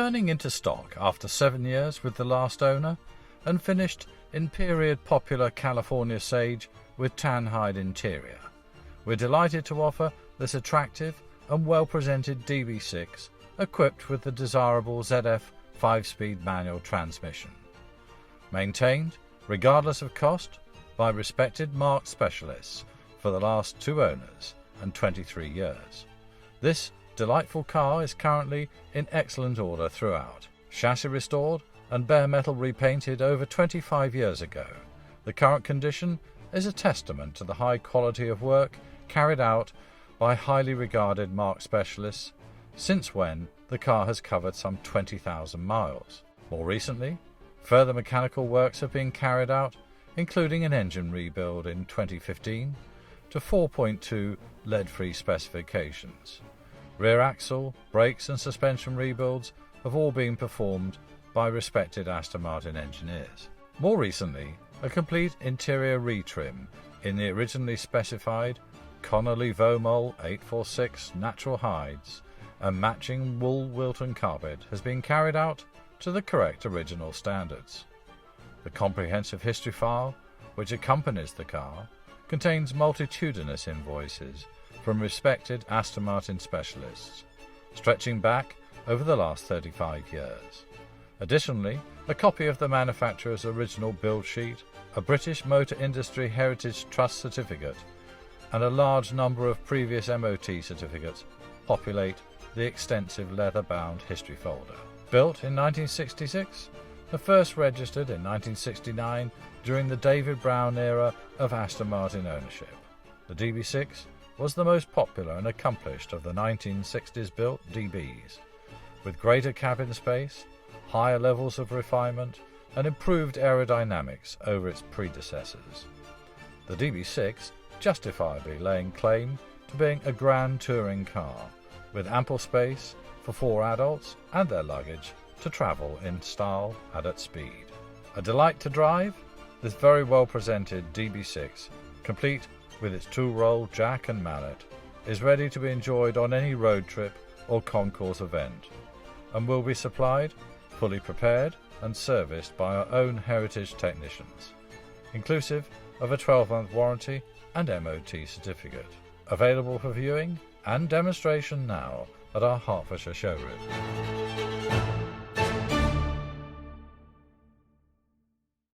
Returning into stock after 7 years with the last owner and finished in period popular California sage with tan hide interior, we're delighted to offer this attractive and well-presented DB6 equipped with the desirable ZF 5-speed manual transmission. Maintained, regardless of cost, by respected marque specialists for the last 2 owners and 23 years. This delightful car is currently in excellent order throughout. Chassis restored and bare metal repainted over 25 years ago, the current condition is a testament to the high quality of work carried out by highly regarded marque specialists since when the car has covered some 20,000 miles. More recently, further mechanical works have been carried out, including an engine rebuild in 2015 to 4.2 lead-free specifications. Rear axle, brakes and suspension rebuilds have all been performed by respected Aston Martin engineers. More recently, a complete interior retrim in the originally specified Connolly Vomol 846 natural hides and matching wool Wilton carpet has been carried out to the correct original standards. The comprehensive history file, which accompanies the car, contains multitudinous invoices from respected Aston Martin specialists, stretching back over the last 35 years. Additionally, a copy of the manufacturer's original build sheet, a British Motor Industry Heritage Trust certificate, and a large number of previous MOT certificates populate the extensive leather-bound history folder. Built in 1966, the first registered in 1969 during the David Brown era of Aston Martin ownership. The DB6 was the most popular and accomplished of the 1960s built DBs, with greater cabin space, higher levels of refinement, and improved aerodynamics over its predecessors. The DB6 justifiably laying claim to being a grand touring car, with ample space for 4 adults and their luggage to travel in style and at speed. A delight to drive, this very well presented DB6, complete with its tool-roll, jack and mallet, is ready to be enjoyed on any road trip or concourse event, and will be supplied, fully prepared and serviced by our own heritage technicians, inclusive of a 12-month warranty and MOT certificate. Available for viewing and demonstration now at our Hertfordshire showroom.